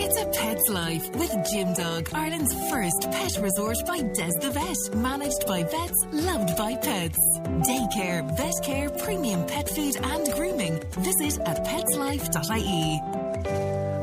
It's a pet's life with Gym Dog, Ireland's first pet resort by Des the Vet. Managed by vets, loved by pets. Daycare, vet care, premium pet food and grooming. Visit at petslife.ie.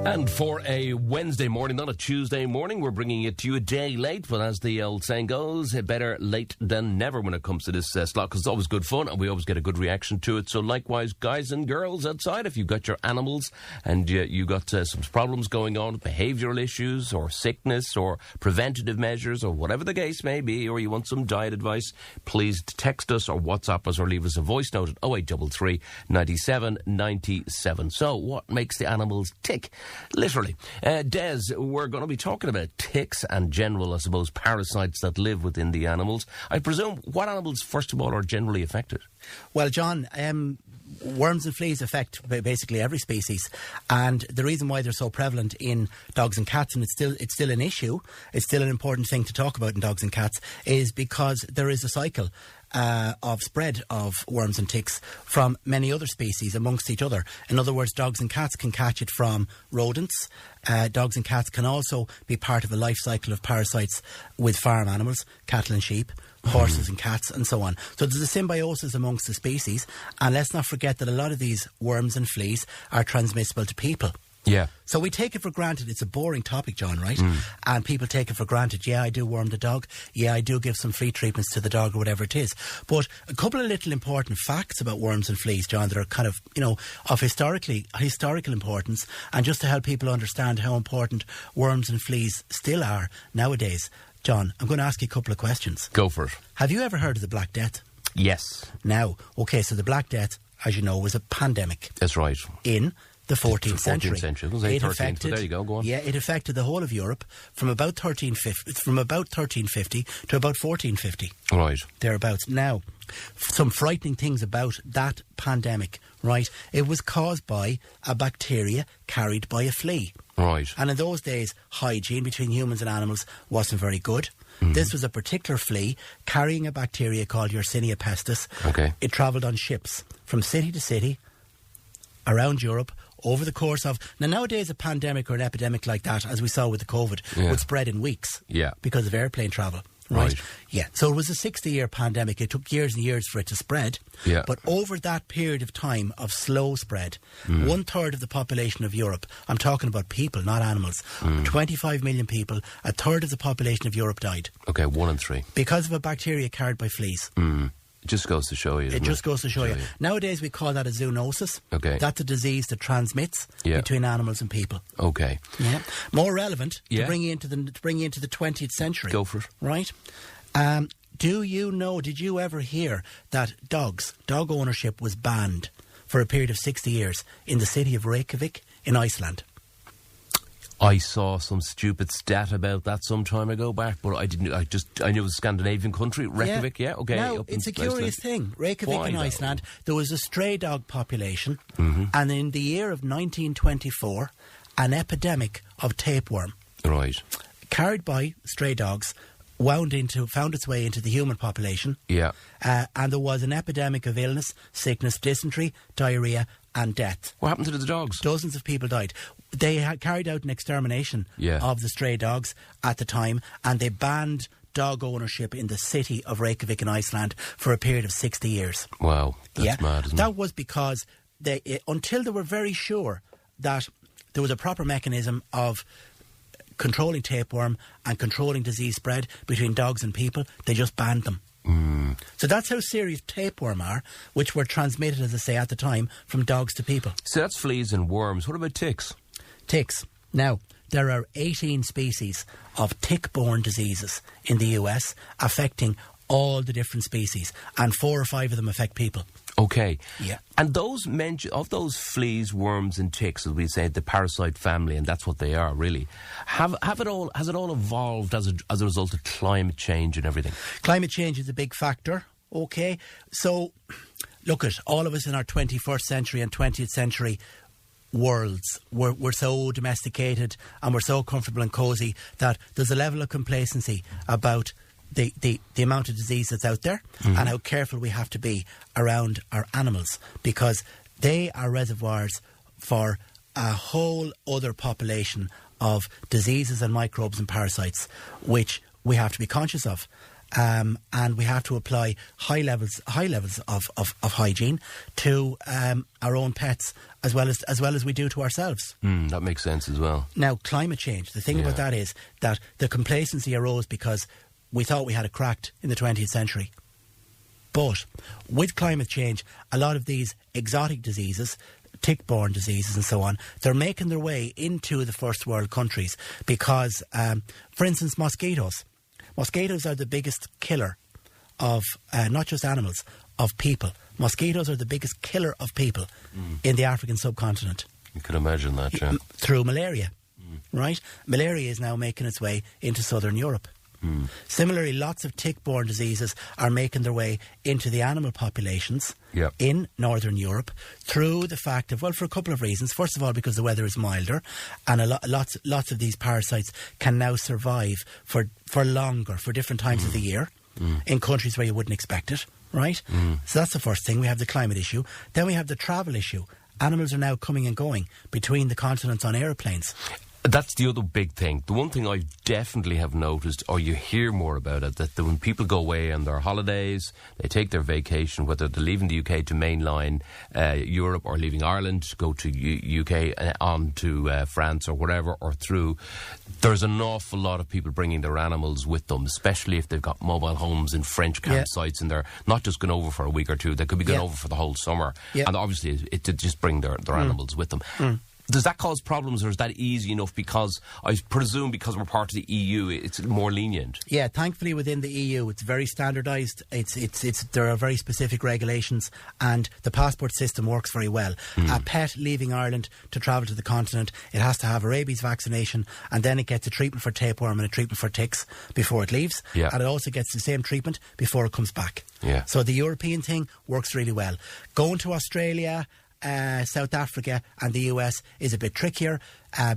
And for a Wednesday morning, not a Tuesday morning, we're bringing it to you a day late. But as the old saying goes, better late than never when it comes to this slot, because it's always good fun and we always get a good reaction to it. So likewise, guys and girls outside, if you've got your animals and you got some problems going on, behavioural issues or sickness or preventative measures or whatever the case may be, or you want some diet advice, please text us or WhatsApp us or leave us a voice note at 0833 97 97. So what makes the animals tick? Literally. Des, we're going to be talking about ticks and general, I suppose, parasites that live within the animals. I presume, what animals, first of all, are generally affected? Well, John, worms and fleas affect basically every species, and the reason why they're so prevalent in dogs and cats, and it's still an issue, it's still an important thing to talk about in dogs and cats, is because there is a cycle of spread of worms and ticks from many other species amongst each other. In other words, dogs and cats can catch it from rodents. Dogs and cats can also be part of a life cycle of parasites with farm animals, cattle and sheep, horses and cats, and so on. So there's a symbiosis amongst the species, and let's not forget that a lot of these worms and fleas are transmissible to people. Yeah. So we take it for granted. It's a boring topic, John, right? And people take it for granted. Yeah, I do worm the dog. Yeah, I do give some flea treatments to the dog or whatever it is. But a couple of little important facts about worms and fleas, John, that are kind of, of historical importance, and just to help people understand how important worms and fleas still are nowadays. John, I'm going to ask you a couple of questions. Go for it. Have you ever heard of the Black Death? Yes. Now, okay, so the Black Death, as you know, was a pandemic. That's right. In the 14th century. It was 13th, but there you go on. Yeah, it affected the whole of Europe from about 1350 to about 1450. Right. Thereabouts. Now, some frightening things about that pandemic, right? It was caused by a bacteria carried by a flea. Right. And in those days, hygiene between humans and animals wasn't very good. This was a particular flea carrying a bacteria called Yersinia pestis. Okay. It travelled on ships from city to city around Europe over the course of... Now, nowadays, a pandemic or an epidemic like that, as we saw with the COVID, would spread in weeks because of airplane travel. Right? Yeah. So it was a 60-year pandemic. It took years and years for it to spread. Yeah. But over that period of time of slow spread, 1/3 of the population of Europe, I'm talking about people, not animals, 25 million people, 1/3 of the population of Europe died. Okay, 1 in 3. Because of a bacteria carried by fleas. It just goes to show you. It just goes to show you. Nowadays we call that a zoonosis. Okay. That's a disease that transmits between animals and people. Okay. Yeah. More relevant to bring you into the 20th century. Go for it. Right. Did you ever hear that dog ownership was banned for a period of 60 years in the city of Reykjavik in Iceland? I saw some stupid stat about that some time ago back, but I didn't. I knew it was a Scandinavian country, Reykjavik. Yeah, okay. Now it's a curious thing. Reykjavik in Iceland, there was a stray dog population, and in the year of 1924, an epidemic of tapeworm, carried by stray dogs, found its way into the human population. Yeah, and there was an epidemic of illness, sickness, dysentery, diarrhoea, and death. What happened to the dogs? Dozens of people died. They had carried out an extermination of the stray dogs at the time, and they banned dog ownership in the city of Reykjavik in Iceland for a period of 60 years. Wow, that's mad, isn't it? That was because until they were very sure that there was a proper mechanism of controlling tapeworm and controlling disease spread between dogs and people, they just banned them. So that's how serious tapeworm are, which were transmitted, as I say, at the time, from dogs to people. So that's fleas and worms. What about ticks? Ticks. Now, there are 18 species of tick-borne diseases in the US affecting all the different species, and 4 or 5 of them affect people. Okay. Yeah. And those of those fleas, worms and ticks, as we say, the parasite family, and that's what they are, really. Has it all evolved as a result of climate change and everything? Climate change is a big factor, okay? So, look at all of us in our 21st century and 20th century worlds. We're so domesticated and we're so comfortable and cosy that there's a level of complacency about the amount of disease that's out there and how careful we have to be around our animals, because they are reservoirs for a whole other population of diseases and microbes and parasites, which we have to be conscious of. And we have to apply high levels of hygiene to our own pets as well as we do to ourselves. That makes sense as well. Now, climate change. The thing about that is that the complacency arose because we thought we had it cracked in the 20th century. But with climate change, a lot of these exotic diseases, tick-borne diseases and so on, they're making their way into the first world countries because, for instance, mosquitoes. Mosquitoes are the biggest killer of, not just animals, of people. Mosquitoes are the biggest killer of people in the African subcontinent. You can imagine that, yeah. Through malaria, right? Malaria is now making its way into southern Europe. Similarly, lots of tick-borne diseases are making their way into the animal populations in northern Europe through the fact of, well, for a couple of reasons. First of all, because the weather is milder, and lots of these parasites can now survive for longer, for different times of the year, in countries where you wouldn't expect it, right? So that's the first thing. We have the climate issue. Then we have the travel issue. Animals are now coming and going between the continents on aeroplanes. That's the other big thing. The one thing I definitely have noticed, or you hear more about it, that when people go away on their holidays, they take their vacation, whether they're leaving the UK to mainline Europe or leaving Ireland to go to UK on to France or whatever, or through, there's an awful lot of people bringing their animals with them, especially if they've got mobile homes in French campsites and they're not just going over for a week or two, they could be going over for the whole summer. And obviously it to just bring their animals with them. Does that cause problems, or is that easy enough? Because I presume because we're part of the EU, it's more lenient. Yeah, thankfully within the EU, it's very standardised. There are very specific regulations, and the passport system works very well. A pet leaving Ireland to travel to the continent, it has to have a rabies vaccination, and then it gets a treatment for tapeworm and a treatment for ticks before it leaves. And it also gets the same treatment before it comes back. So the European thing works really well. Going to Australia, South Africa and the US is a bit trickier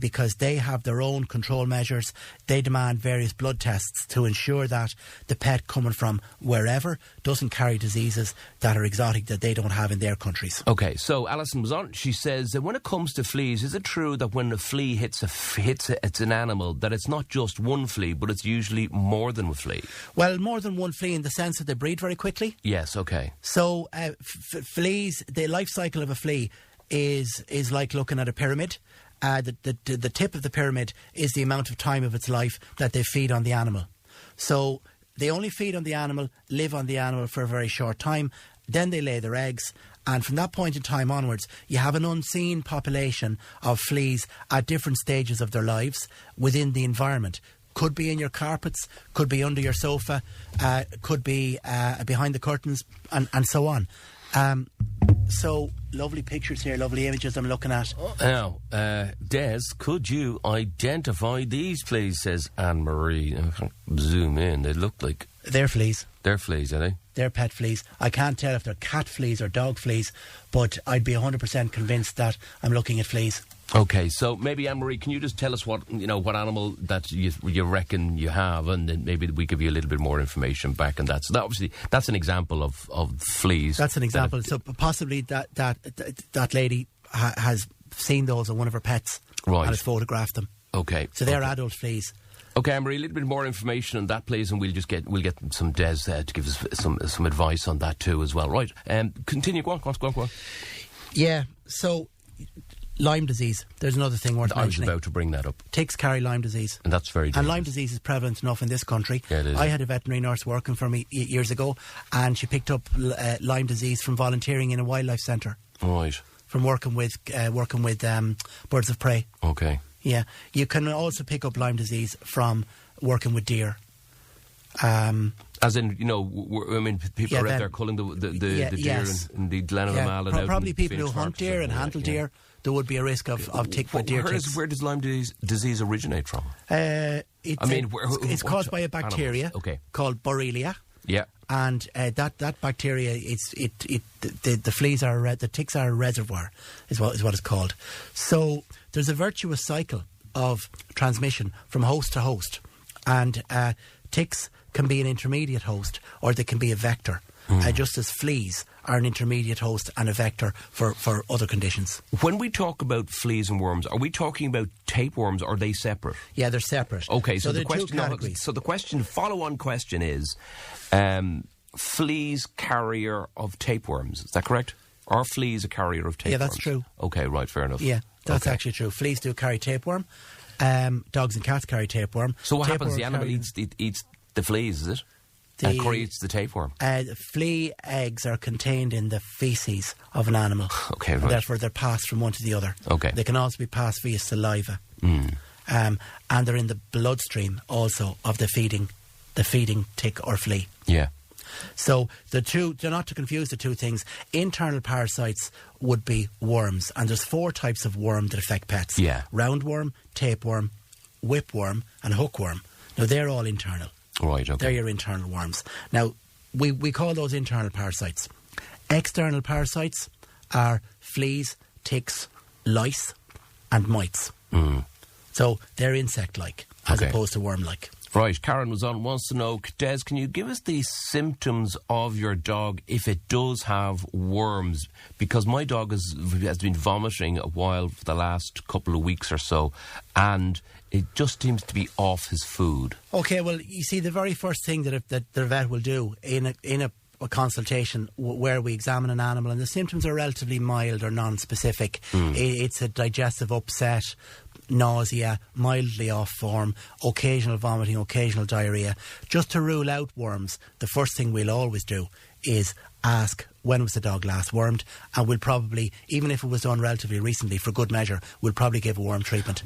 because they have their own control measures. They demand various blood tests to ensure that the pet coming from wherever doesn't carry diseases that are exotic that they don't have in their countries. Okay, so Alison was on. She says that when it comes to fleas, is it true that when a flea hits an animal, that it's not just one flea, but it's usually more than one flea? Well, more than one flea in the sense that they breed very quickly. Yes, okay. So fleas, the life cycle of a flea is like looking at a pyramid. The tip of the pyramid is the amount of time of its life that they feed on the animal. So they only feed on the animal, live on the animal for a very short time, then they lay their eggs, and from that point in time onwards, you have an unseen population of fleas at different stages of their lives within the environment. Could be in your carpets, could be under your sofa, could be behind the curtains, and so on. So, lovely pictures here, lovely images I'm looking at. Now, Des, could you identify these, please, says Anne-Marie. Zoom in, they look like... They're fleas. They're fleas, are they? They're pet fleas. I can't tell if they're cat fleas or dog fleas, but I'd be 100% convinced that I'm looking at fleas. Okay, so maybe Anne-Marie, can you just tell us what animal that you reckon you have, and then maybe we give you a little bit more information back on that. So that obviously that's an example of fleas. That's an example. So possibly that lady has seen those on one of her pets, right, and has photographed them. Okay, so they're adult fleas. Okay, Anne-Marie, a little bit more information on that, please, and we'll get some Des to give us some advice on that too as well. Right, continue. Go on. Yeah. So. Lyme disease. There's another thing worth mentioning. I was about to bring that up. Ticks carry Lyme disease. And that's very dangerous. And Lyme disease is prevalent enough in this country. Yeah, it is. I had a veterinary nurse working for me years ago, and she picked up Lyme disease from volunteering in a wildlife centre. Right. From working with birds of prey. Okay. Yeah. You can also pick up Lyme disease from working with deer. As in, people are out there culling the deer and the Glen of the Mallet. Probably people who hunt deer and handle deer. There would be a risk of tick by deer ticks. Where does Lyme disease originate from? It's caused by a bacteria called Borrelia. Yeah. And that bacteria, the fleas are the ticks are a reservoir, is what it's called. So there's a virtuous cycle of transmission from host to host, and ticks can be an intermediate host, or they can be a vector. just as fleas are an intermediate host and a vector for other conditions. When we talk about fleas and worms, are we talking about tapeworms, or are they separate? Yeah, they're separate. Okay, so the two categories. follow-on question is, fleas carrier of tapeworms, is that correct? Are fleas a carrier of tapeworms? Yeah, that's true. Okay, right, fair enough. Yeah, that's actually true. Fleas do carry tapeworm. Dogs and cats carry tapeworm. So what happens? The animal eats the fleas, is it? And creates the tapeworm. Flea eggs are contained in the faeces of an animal. Okay, right. And therefore, they're passed from one to the other. Okay. They can also be passed via saliva. And they're in the bloodstream also of the feeding tick or flea. Yeah. So they're not to confuse the two things. Internal parasites would be worms, and there's 4 types of worm that affect pets. Yeah. Roundworm, tapeworm, whipworm, and hookworm. Now they're all internal. Right, okay. They're your internal worms. Now, we call those internal parasites. External parasites are fleas, ticks, lice, and mites. So they're insect-like, as opposed to worm-like. Right, Karen wants to know, Des, can you give us the symptoms of your dog if it does have worms? Because my dog has been vomiting a while for the last couple of weeks or so, and it just seems to be off his food. Okay, well, you see, the very first thing that the vet will do in a consultation where we examine an animal, and the symptoms are relatively mild or non-specific. It's a digestive upset, nausea, mildly off form, occasional vomiting, occasional diarrhoea. Just to rule out worms, the first thing we'll always do is ask, when was the dog last wormed? And we'll probably, even if it was done relatively recently, for good measure, we'll probably give a worm treatment.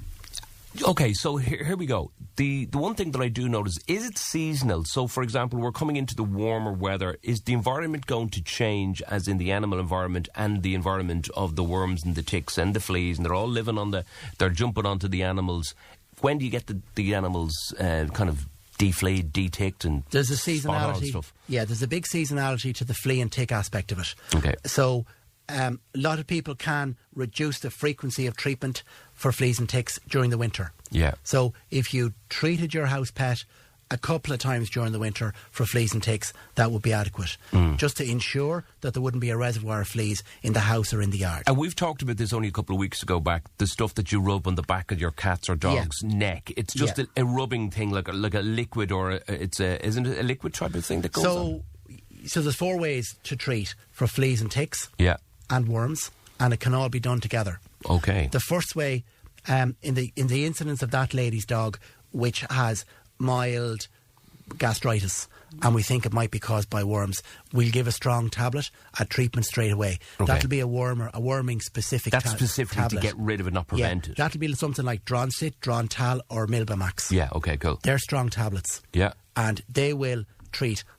Okay, so here we go. The one thing that I do notice, is it seasonal? So, for example, we're coming into the warmer weather. Is the environment going to change, as in the animal environment and the environment of the worms and the ticks and the fleas, and they're all living they're jumping onto the animals? When do you get the animals kind of defleed, deticked, and there's a seasonality stuff? Yeah, there's a big seasonality to the flea and tick aspect of it. Okay. So a lot of people can reduce the frequency of treatment for fleas and ticks during the winter. Yeah. So if you treated your house pet a couple of times during the winter for fleas and ticks, that would be adequate. Just to ensure that there wouldn't be a reservoir of fleas in the house or in the yard. And we've talked about this only a couple of weeks ago back, the stuff that you rub on the back of your cat's or dog's neck. It's just a rubbing thing, like a liquid, or isn't it a liquid type of thing that goes on? So there's 4 ways to treat for fleas and ticks. Yeah. And worms, and it can all be done together. Okay. The first way, in the incidence of that lady's dog, which has mild gastritis, and we think it might be caused by worms, we'll give a strong tablet, a treatment straight away. Okay. That'll be a worming specific tablet. That's specifically to get rid of it, not prevent it. That'll be something like Dronsit, Drontal, or Milbamax. Yeah, okay, cool. They're strong tablets. Yeah. And they will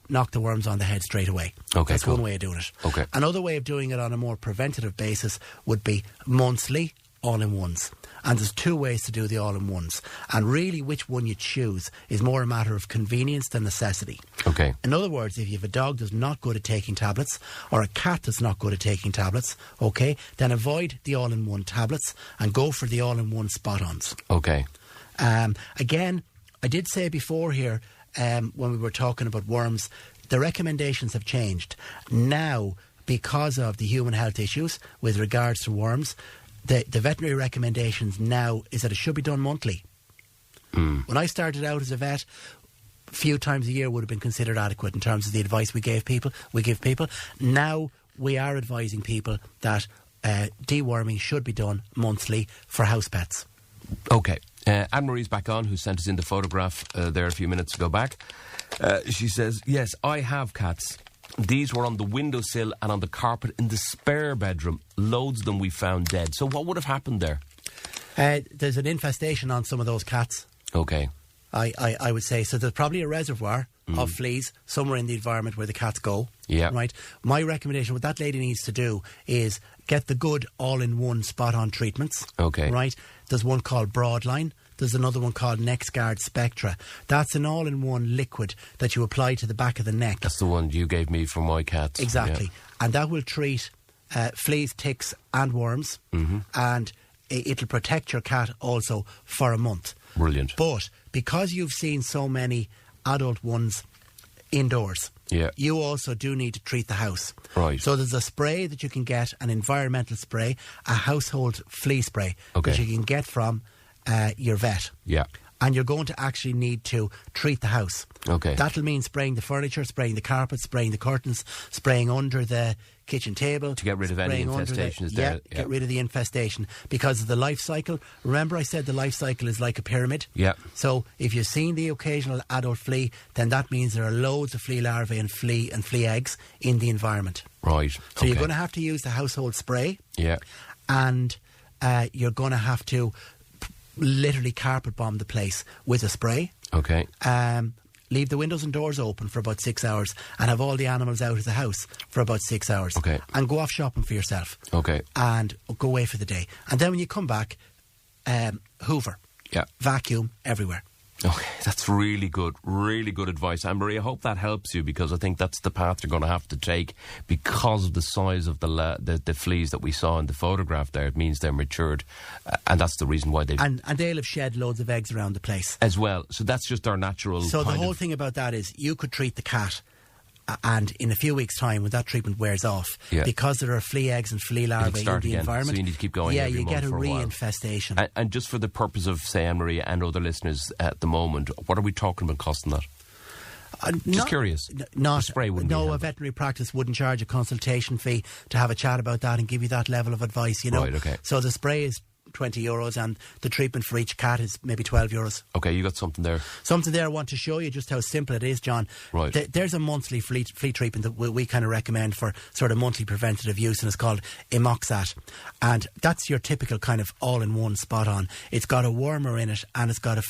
knock the worms on the head straight away. Okay, That's one way of doing it. Okay. Another way of doing it on a more preventative basis would be monthly all-in-ones. And there's 2 ways to do the all-in-ones. And really, which one you choose is more a matter of convenience than necessity. Okay. In other words, if you have a dog that's not good at taking tablets, or a cat that's not good at taking tablets, okay, then avoid the all-in-one tablets and go for the all-in-one spot-ons. Okay. Again, I did say before here, when we were talking about worms, the recommendations have changed. Now, because of the human health issues with regards to worms, the veterinary recommendations now is that it should be done monthly. When I started out as a vet, a few times a year would have been considered adequate in terms of the advice we give people. Now we are advising people that deworming should be done monthly for house pets. Okay. Anne-Marie's back on, who sent us in the photograph there a few minutes ago back. She says, yes, I have cats. These were on the windowsill and on the carpet in the spare bedroom. Loads of them we found dead. So what would have happened there? There's an infestation on some of those cats. Okay. I would say. So there's probably a reservoir of fleas somewhere in the environment where the cats go. Yeah. Right. My recommendation, what that lady needs to do is get the good all-in-one spot-on treatments. Okay. Right. There's one called Broadline. There's another one called NexGuard Spectra. That's an all-in-one liquid that you apply to the back of the neck. That's the one you gave me for my cats. Exactly. Yeah. And that will treat fleas, ticks and worms. And it'll protect your cat also for a month. Brilliant. But because you've seen so many adult ones indoors. Yeah. You also do need to treat the house. Right. So there's a spray that you can get, an environmental spray, a household flea spray that you can get from your vet. Yeah. And you're going to actually need to treat the house. Okay. That'll mean spraying the furniture, spraying the carpet, spraying the curtains, spraying under the kitchen table. To get rid of any infestation. Get rid of the infestation. Because of the life cycle. Remember I said the life cycle is like a pyramid? Yeah. So if you've seen the occasional adult flea, then that means there are loads of flea larvae and flea eggs in the environment. Right. So you're going to have to use the household spray. Yeah. And you're going to have to literally carpet bomb the place with a spray. Okay. Leave the windows and doors open for about 6 hours and have all the animals out of the house for about 6 hours. Okay. And go off shopping for yourself. Okay. And go away for the day. And then when you come back, hoover. Yeah. Vacuum everywhere. Okay, that's really good advice. Anne-Marie, I hope that helps you, because I think that's the path you're going to have to take because of the size of the fleas that we saw in the photograph there. It means they're matured, and that's the reason why they've... And they'll have shed loads of eggs around the place. As well. So that's just our natural... So the whole thing about that is you could treat the cat, and in a few weeks' time, when that treatment wears off, because there are flea eggs and flea larvae in the environment, so you need to keep going. Yeah, you get a reinfestation. And just for the purpose of, say, Anne-Marie and other listeners at the moment, what are we talking about costing that? Just curious. The spray wouldn't be a veterinary practice wouldn't charge a consultation fee to have a chat about that and give you that level of advice, you know. Right, okay. So the spray is €20 and the treatment for each cat is maybe €12. Okay, you got something there. Something there I want to show you just how simple it is, John. Right. There's a monthly flea treatment that we kind of recommend for sort of monthly preventative use, and it's called Imoxat. And that's your typical kind of all-in-one spot on. It's got a wormer in it and it's got a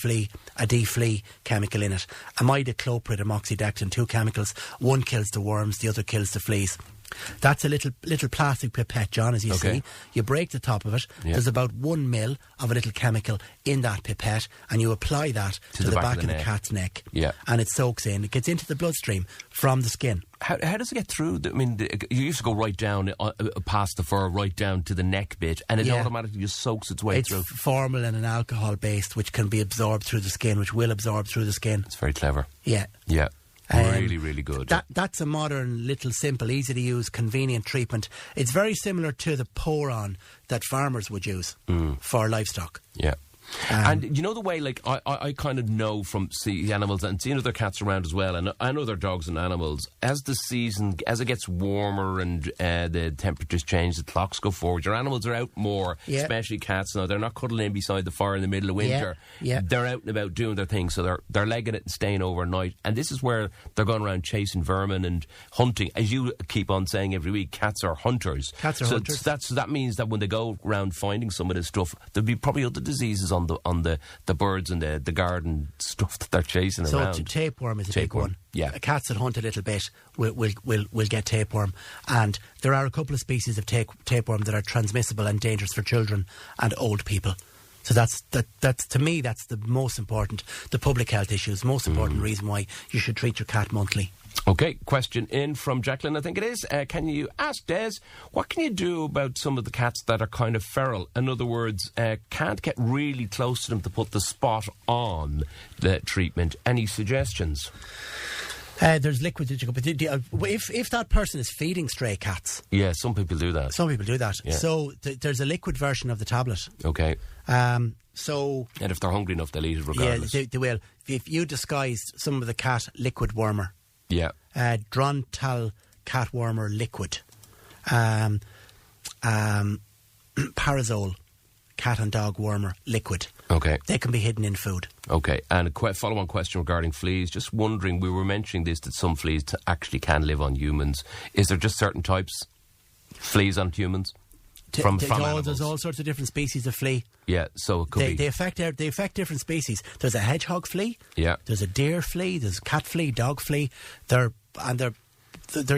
de-flea chemical in it. Imidacloprid, amoxidectin, 2 chemicals. One kills the worms, the other kills the fleas. That's a little plastic pipette, John, as you see. You break the top of it. Yeah. There's about 1 ml of a little chemical in that pipette, and you apply that to the back of the cat's neck. Yeah. And it soaks in. It gets into the bloodstream from the skin. How does it get through? I mean, you used to go right down, past the fur, right down to the neck bit, and it automatically just soaks its way through. It's formalin and alcohol based, which can be absorbed through the skin, which will absorb through the skin. It's very clever. Yeah. Yeah. Really, really good. That's a modern, little, simple, easy to use, convenient treatment. It's very similar to the pour-on that farmers would use for livestock. Yeah. And you know the way, like, I kind of know from seeing the animals and seeing other cats around as well, and I know they're dogs and animals, as the season, as it gets warmer and the temperatures change, the clocks go forward, your animals are out more, especially cats now. They're not cuddling in beside the fire in the middle of winter. Yeah. They're out and about doing their thing, so they're legging it and staying overnight. And this is where they're going around chasing vermin and hunting. As you keep on saying every week, cats are hunters. Hunters. That means that when they go around finding some of this stuff, there'll be probably other diseases on the birds and the garden stuff that they're chasing around. So tapeworm is a big one. Yeah. Cats that hunt a little bit will get tapeworm, and there are a couple of species of tapeworm that are transmissible and dangerous for children and old people. So that's to me, that's the most important, the public health issues, most important reason why you should treat your cat monthly. Okay, question in from Jacqueline, I think it is. Can you ask Des, what can you do about some of the cats that are kind of feral? In other words, can't get really close to them to put the spot on the treatment. Any suggestions? There's liquid that you can put. If that person is feeding stray cats. Yeah, some people do that. Yeah. So there's a liquid version of the tablet. Okay. And if they're hungry enough, they'll eat it regardless. Yeah, they will. If you disguised some of the cat liquid wormer. Yeah. Drontal cat wormer liquid. Parazole cat and dog wormer liquid. Okay. They can be hidden in food. Okay. And a follow-on question regarding fleas. Just wondering, we were mentioning this, that some fleas actually can live on humans. Is there just certain types fleas on humans? From animals? There's all sorts of different species of flea. Yeah, so it could be. They affect different species. There's a hedgehog flea. Yeah. There's a deer flea. There's cat flea, dog flea. They're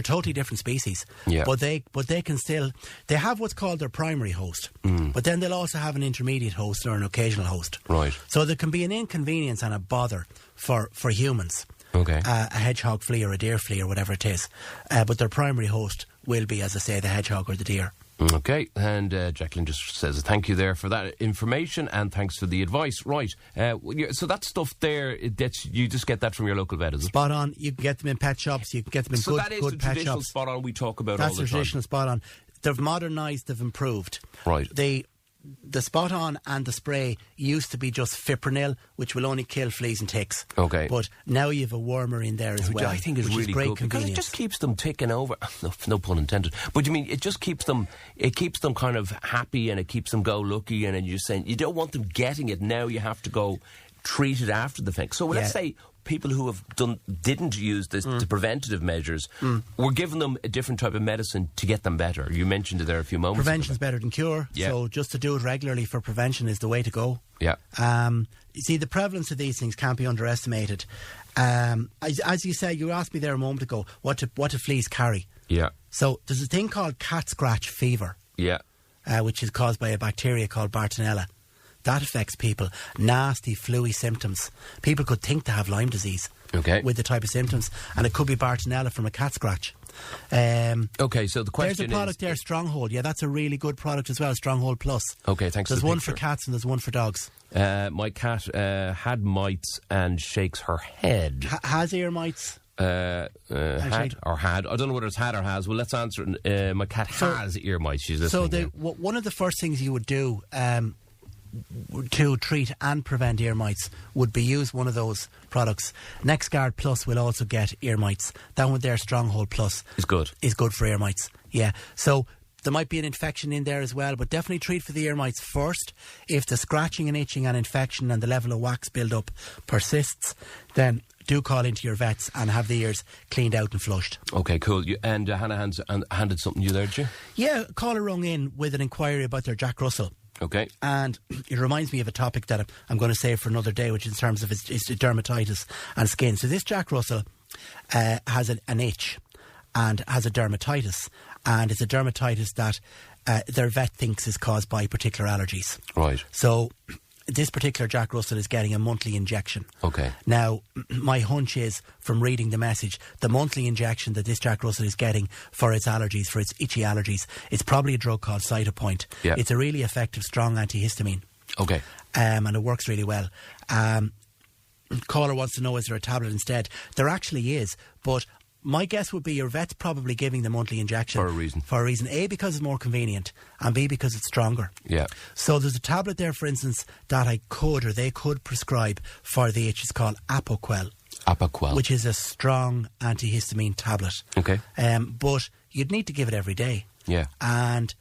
totally different species. Yeah. But they can still, they have what's called their primary host. But then they'll also have an intermediate host or an occasional host. Right. So there can be an inconvenience and a bother for humans. Okay. A hedgehog flea or a deer flea or whatever it is. But their primary host will be, as I say, the hedgehog or the deer. Okay, and Jacqueline just says thank you there for that information and thanks for the advice. Right, so that stuff there, you just get that from your local vet, is it? Spot on. You can get them in pet shops. You can get them in good pet shops. So that is the traditional spot on we talk about all the time. That's the traditional spot on. They've modernised, they've improved. Right. The spot on and the spray used to be just fipronil, which will only kill fleas and ticks. Okay. But now you have a wormer in there as well. I think is really great good convenience. because it just keeps them ticking over. No pun intended. But you mean it just keeps them? It keeps them kind of happy and it keeps them go lucky. And you're saying you don't want them getting it now. You have to go treat it after the fact. So let's say people who didn't use the preventative measures, we're giving them a different type of medicine to get them better. You mentioned it there a few moments ago. Prevention's better than cure, so just to do it regularly for prevention is the way to go. Yeah. You see, the prevalence of these things can't be underestimated. As you said, you asked me there a moment ago, what do fleas carry? Yeah. So there's a thing called cat scratch fever. Yeah. Which is caused by a bacteria called Bartonella. That affects people. Nasty, fluey symptoms. People could think to have Lyme disease with the type of symptoms, and it could be Bartonella from a cat scratch. Okay, so the question is... There's a product there, Stronghold. Yeah, that's a really good product as well, Stronghold Plus. Okay, thanks There's for the one picture. for cats and there's one for dogs. My cat had mites and shakes her head. Has ear mites? Had. I don't know whether it's had or has. Well, let's answer it. My cat has ear mites. She's listening. So one of the first things you would do to treat and prevent ear mites would be use one of those products. NexGuard Plus will also get ear mites. That one there, Stronghold Plus, is good for ear mites. Yeah. So there might be an infection in there as well, but definitely treat for the ear mites first. If the scratching and itching and infection and the level of wax build-up persists, then do call into your vets and have the ears cleaned out and flushed. Okay, cool. And Hannah handed something to you there, did you? Yeah, caller rung in with an inquiry about their Jack Russell. Okay. And it reminds me of a topic that I'm going to save for another day, which is in terms of his dermatitis and skin. So this Jack Russell has an itch and has a dermatitis. And it's a dermatitis that their vet thinks is caused by particular allergies. Right. So this particular Jack Russell is getting a monthly injection. Okay. Now, my hunch is, from reading the message, the monthly injection that this Jack Russell is getting for its allergies, for its itchy allergies, it's probably a drug called Cytopoint. Yeah. It's a really effective, strong antihistamine. Okay. And it works really well. Caller wants to know, is there a tablet instead? There actually is, but my guess would be your vet's probably giving the monthly injection. For a reason. For a reason. A, because it's more convenient, and B, because it's stronger. Yeah. So there's a tablet there, for instance, that they could prescribe for the itch. It's called Apoquel. Apoquel. Which is a strong antihistamine tablet. Okay. But you'd need to give it every day. Yeah. And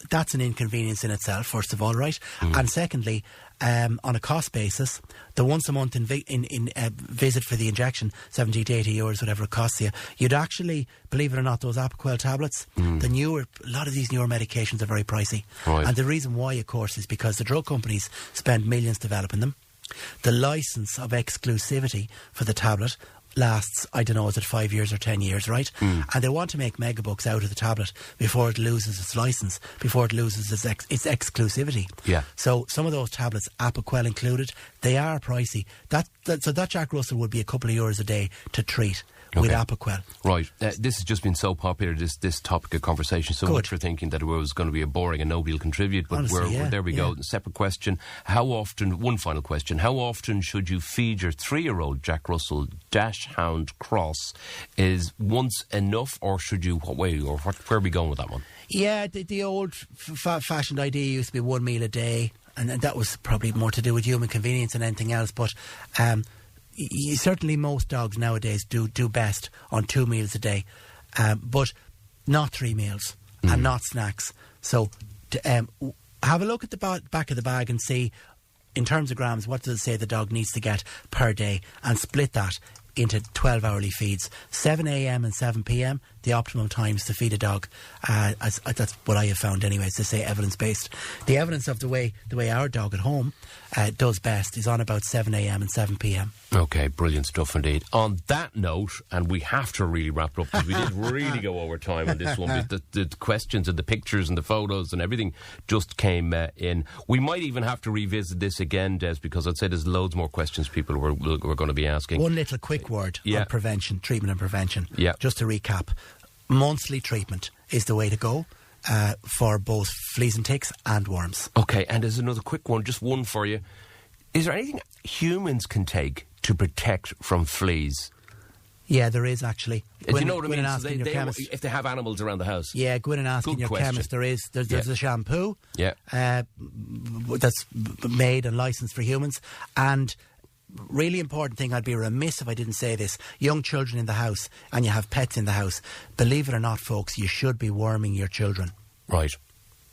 that's an inconvenience in itself, first of all, right? And secondly, on a cost basis, the once a month visit for the injection, 70 to 80 euros, whatever it costs you, you'd actually, believe it or not, those Apoquel tablets, a lot of these newer medications are very pricey. Right. And the reason why, of course, is because the drug companies spend millions developing them. The licence of exclusivity for the tablet lasts, I don't know, is it 5 years or 10 years, right? And they want to make megabucks out of the tablet before it loses its licence, before it loses its exclusivity. Yeah. So some of those tablets, Apoquel included, they are pricey. So that Jack Russell would be a couple of euros a day to treat. Okay. With Apoquel. Right. This has just been so popular, this topic of conversation, so much for thinking that it was going to be a boring and nobody will contribute, but honestly, there we go. Separate question. One final question. How often should you feed your 3-year-old Jack Russell Dachshund Cross? Is once enough, or should you, where are we going with that one? Yeah, the old fashioned idea used to be 1 meal a day, and that was probably more to do with human convenience than anything else, but certainly most dogs nowadays do best on 2 meals a day, but not 3 meals and not snacks. So have a look at the back of the bag and see, in terms of grams, what does it say the dog needs to get per day, and split that into 12 hourly feeds. 7 a.m. and 7 p.m, the optimum times to feed a dog. That's what I have found anyways, to say evidence-based. The evidence of the way our dog at home does best is on about 7 a.m. and 7 p.m. Okay, brilliant stuff indeed. On that note, and we have to really wrap it up because we did really go over time on this one. The questions and the pictures and the photos and everything just came in. We might even have to revisit this again, Des, because I'd say there's loads more questions people were going to be asking. One little quick word on prevention, treatment and prevention. Yeah. Just to recap, monthly treatment is the way to go. for both fleas and ticks and worms. Okay, and there's another quick one, just one for you. Is there anything humans can take to protect from fleas? Yeah, there is actually. Do you know what I mean? So Chemist, if they have animals around the house. yeah, go in and ask Good in your question. chemist. There's a shampoo. Yeah. That's made and licensed for humans. And really important thing, I'd be remiss if I didn't say this. Young children in the house, and you have pets in the house. Believe it or not, folks, you should be worming your children. Right.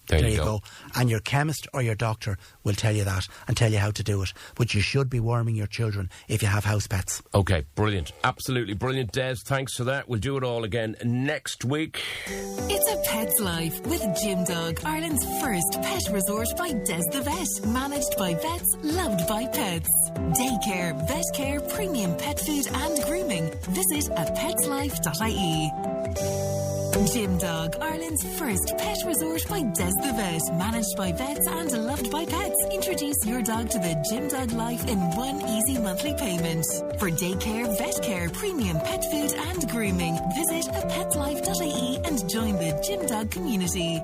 There you go. And your chemist or your doctor will tell you that and tell you how to do it. But you should be worming your children if you have house pets. Okay, brilliant. Absolutely brilliant, Des. Thanks for that. We'll do it all again next week. It's a Pet's Life with Gym Dog, Ireland's first pet resort by Des the Vet. Managed by vets, loved by pets. Daycare, vet care, premium pet food and grooming. Visit petlife.ie. Gym Dog, Ireland's first pet resort by Des the Vet. Managed by vets and loved by pets. Introduce your dog to the Gym Dog life in one easy monthly payment. For daycare, vet care, premium pet food and grooming, visit petlife.ie and join the Gym Dog community.